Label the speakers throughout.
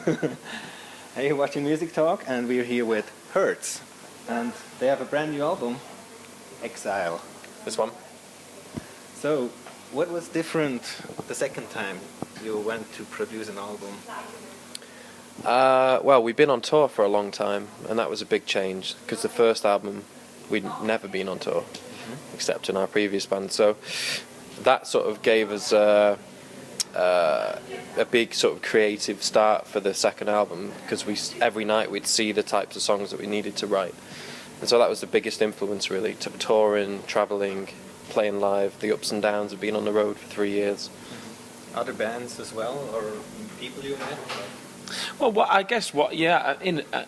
Speaker 1: Hey, you're watching Music Talk, and we're here with Hertz, and they have a brand new album, Exile.
Speaker 2: This one?
Speaker 1: So, what was different the second time you went to produce an album?
Speaker 2: Well, we've been on tour for a long time, and that was a big change, because the first album, we'd never been on tour, except in our previous band, so that sort of gave us a big sort of creative start for the second album, because every night we'd see the types of songs that we needed to write, and so that was the biggest influence really, touring, travelling, playing live, the ups and downs of being on the road for 3 years.
Speaker 1: Other bands as well, or people you met?
Speaker 3: Well,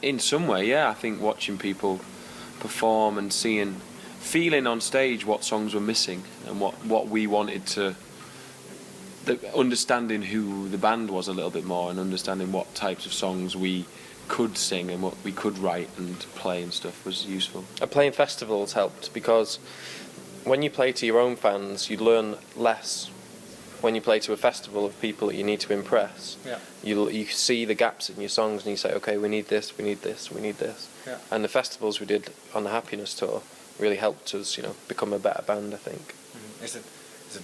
Speaker 3: in some way, yeah. I think watching people perform and feeling on stage what songs were missing and what we wanted to, understanding who the band was a little bit more and understanding what types of songs we could sing and what we could write and play and stuff was useful.
Speaker 2: Playing festivals helped, because when you play to your own fans, you learn less. When you play to a festival of people that you need to impress, you see the gaps in your songs and you say, okay, we need this, we need this, we need this.
Speaker 1: Yeah.
Speaker 2: And the festivals we did on the Happiness tour really helped us, become a better band, I think.
Speaker 1: Is it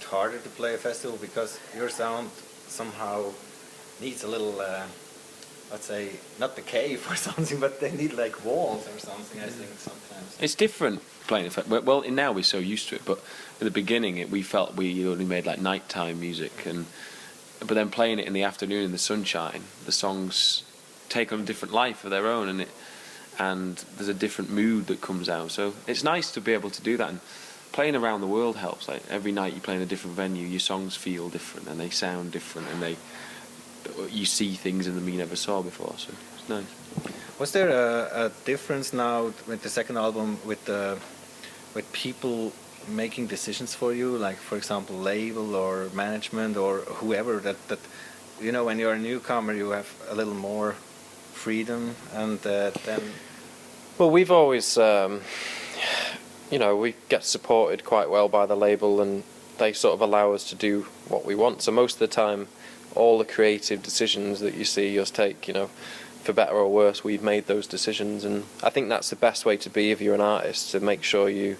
Speaker 1: harder to play a festival because your sound somehow needs a little, let's say, not the cave or something, but they need like walls or something, I think, sometimes.
Speaker 3: It's different playing a festival. Well, now we're so used to it, but at the beginning we felt we only made like nighttime music, but then playing it in the afternoon in the sunshine, the songs take on a different life of their own, and there's a different mood that comes out. So it's nice to be able to do that, and playing around the world helps. Like every night you play in a different venue, your songs feel different and they sound different, and you see things in them you never saw before. So it's nice.
Speaker 1: Was there a difference now with the second album with people making decisions for you, like for example label or management or whoever, that when you're a newcomer you have a little more freedom, and then
Speaker 2: Well, we've always we get supported quite well by the label, and they sort of allow us to do what we want, so most of the time all the creative decisions that you see us take, for better or worse, we've made those decisions, and I think that's the best way to be if you're an artist, to make sure you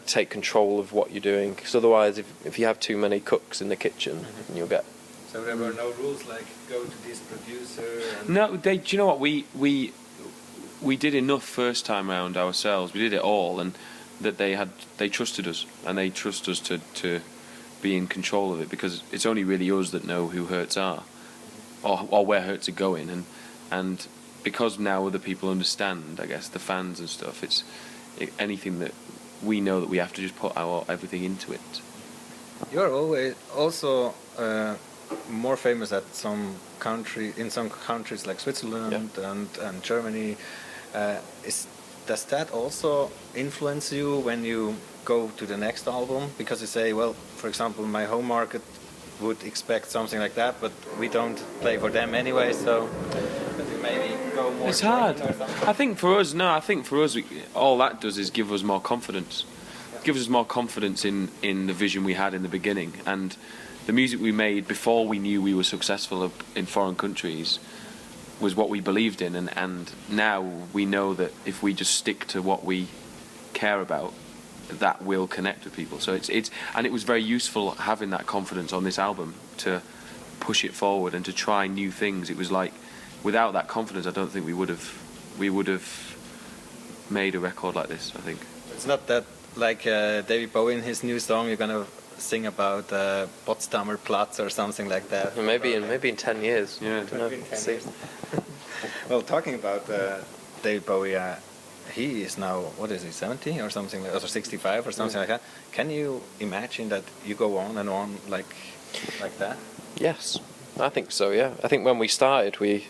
Speaker 2: take control of what you're doing, because otherwise if you have too many cooks in the kitchen, you'll get...
Speaker 1: So there were no rules like go to this producer and...
Speaker 3: No, do you know what, we did enough first time round ourselves, we did it all, and that they trusted us, and they trust us to be in control of it, because it's only really us that know who Hertz are, or where Hertz are going, and because now other people understand, I guess, the fans and stuff, anything that we know that we have to just put our everything into it.
Speaker 1: You're always also more famous in some countries like Switzerland and Germany. Does that also influence you when you go to the next album? Because you say, well, for example, my home market would expect something like that, but we don't play for them anyway, so maybe go more...
Speaker 3: It's hard. I think for us, all that does is give us more confidence. It gives us more confidence in the vision we had in the beginning, and the music we made before we knew we were successful in foreign countries was what we believed in, and now we know that if we just stick to what we care about, that will connect with people. So it was very useful having that confidence on this album to push it forward and to try new things. It was like, without that confidence, I don't think we would have made a record like this, I think.
Speaker 1: It's not that like David Bowie in his new song, you're gonna sing about Potsdamer Platz or something like that.
Speaker 2: Maybe in 10 years.
Speaker 1: Yeah. I don't know. Well, talking about David Bowie, he is now, what is he, 70 or something, or 65 or something like that. Can you imagine that you go on and on like that?
Speaker 2: Yes, I think so. Yeah, I think when we started, I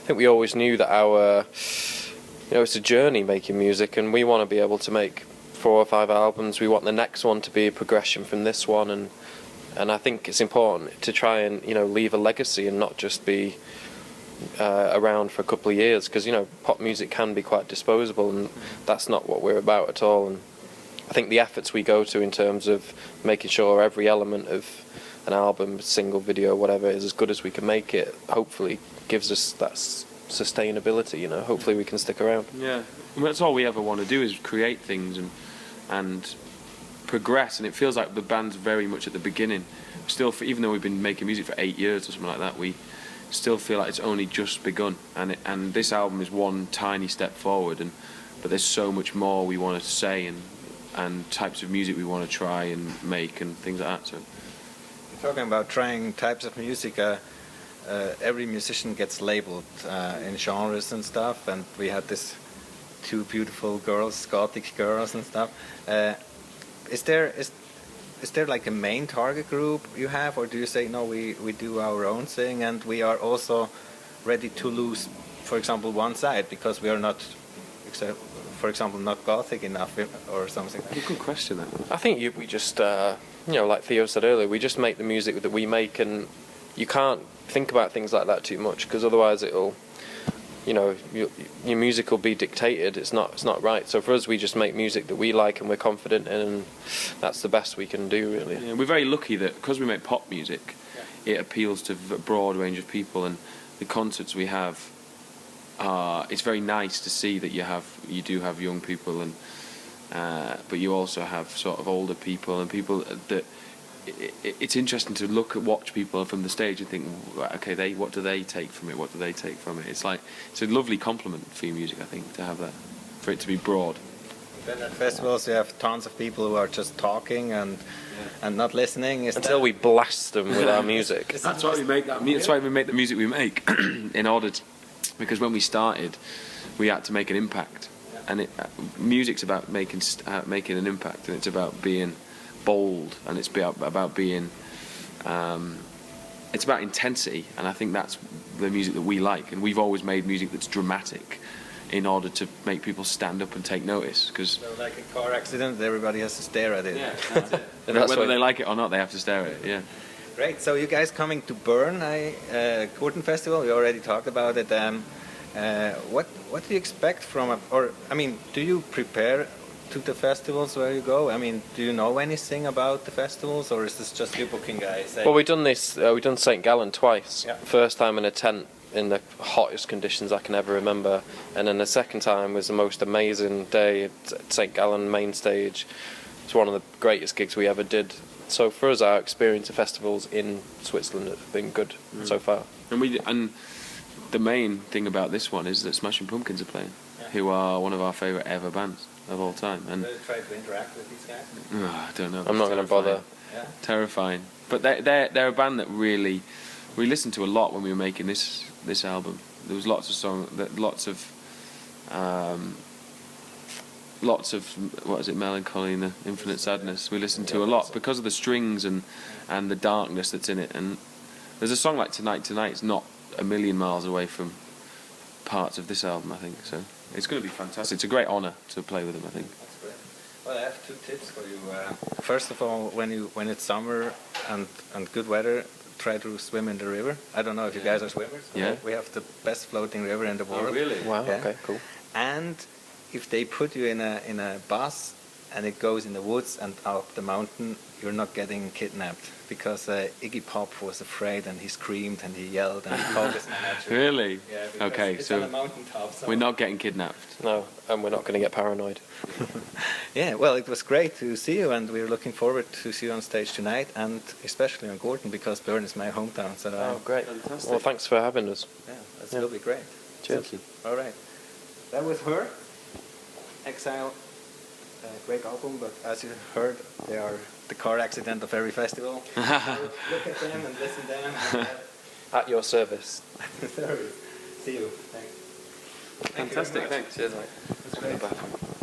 Speaker 2: think we always knew that it's a journey making music, and we want to be able to make 4 or 5 albums. We want the next one to be a progression from this one, and I think it's important to try and leave a legacy and not just be around for a couple of years, because pop music can be quite disposable, and that's not what we're about at all. And I think the efforts we go to in terms of making sure every element of an album, single, video, whatever, is as good as we can make it. Hopefully, gives us that sustainability. You know, hopefully we can stick around.
Speaker 3: Yeah, I mean, that's all we ever want to do is create things and progress. And it feels like the band's very much at the beginning. Still, even though we've been making music for 8 years or something like that, we still feel like it's only just begun. And this album is one tiny step forward. But there's so much more we want to say and types of music we want to try and make and things like that. So.
Speaker 1: Talking about trying types of music, every musician gets labeled in genres and stuff, and we had this 2 beautiful girls, Gothic girls and stuff. Is there like a main target group you have, or do you say no, we do our own thing and we are also ready to lose, for example, one side because we are not, for example, not Gothic enough or something?
Speaker 3: Good question then.
Speaker 2: I think we just, like Theo said earlier, we just make the music that we make, and you can't think about things like that too much because otherwise it'll, your music will be dictated. It's not right. So for us, we just make music that we like and we're confident in, and that's the best we can do, really.
Speaker 3: Yeah, we're very lucky that because we make pop music, it appeals to a broad range of people, and the concerts we have, it's very nice to see that you do have young people, and but you also have sort of older people and people that. It's interesting to watch people from the stage and think, okay, what do they take from it? What do they take from it? It's a lovely compliment for your music, I think, to have that, for it to be broad.
Speaker 1: Then at festivals you have tons of people who are just talking and not listening.
Speaker 2: Until we blast them with our music.
Speaker 3: That's why we make that. That's why we make the music we make, because when we started, we had to make an impact, and music's about making an impact, and it's about being bold, and it's about being it's about intensity, and I think that's the music that we like, and we've always made music that's dramatic in order to make people stand up and take notice. Because
Speaker 1: like a car accident, everybody has to stare at it.
Speaker 3: Yeah, that's it. Whether they like it or not, they have to stare at it. Yeah.
Speaker 1: Great. So you guys coming to Bern, Gurtenfestival? We already talked about it. What do you expect from do you prepare to the festivals where you go? I mean, do you know anything about the festivals, or is this just you booking guys?
Speaker 2: Well, we've done St. Gallen twice.
Speaker 1: Yeah.
Speaker 2: First time in a tent in the hottest conditions I can ever remember, and then the second time was the most amazing day at St. Gallen main stage. It's one of the greatest gigs we ever did. So for us, our experience of festivals in Switzerland have been good so far.
Speaker 3: And the main thing about this one is that Smashing Pumpkins are playing, who are one of our favourite ever bands of all time. And
Speaker 1: try to interact with these guys?
Speaker 3: I don't know.
Speaker 2: I'm not going to bother.
Speaker 1: Yeah.
Speaker 3: Terrifying. But they're a band that we listened to a lot when we were making this album. There was lots of songs, lots of what is it, Melancholy and the Infinite Sadness. We listened to a lot because of the strings and the darkness that's in it. And there's a song like Tonight It's not a million miles away from parts of this album, I think. So it's going to be fantastic. It's a great honour to play with them, I think.
Speaker 1: That's great. Well, I have 2 tips for you. First of all, when it's summer and good weather, try to swim in the river. I don't know if you guys are swimmers.
Speaker 3: Yeah.
Speaker 1: We have the best floating river in the world.
Speaker 3: Oh, really?
Speaker 2: Wow.
Speaker 1: Yeah.
Speaker 2: Okay. Cool.
Speaker 1: And if they put you in a bus and it goes in the woods and up the mountain, you're not getting kidnapped, because Iggy Pop was afraid and he screamed and he yelled and he called his manager.
Speaker 3: Really?
Speaker 1: Yeah.
Speaker 3: Okay.
Speaker 1: It's
Speaker 3: So
Speaker 1: on a mountaintop. So.
Speaker 3: we're not getting kidnapped.
Speaker 2: No, and we're not going to get paranoid.
Speaker 1: Yeah. Well, it was great to see you, and we're looking forward to see you on stage tonight, and especially on Gurten, because Bern is my hometown. So.
Speaker 2: Oh, great.
Speaker 3: Fantastic.
Speaker 2: Well, thanks for having us.
Speaker 1: Yeah, that will be great.
Speaker 2: Cheers.
Speaker 3: Thank you.
Speaker 1: All right. That was her. Exile. Great album, but as you heard, they are the car accident of every festival. So look at them and listen to them.
Speaker 2: At your service.
Speaker 1: See you. Thanks.
Speaker 3: Fantastic. Thanks.
Speaker 2: Cheers, mate.
Speaker 1: That's great.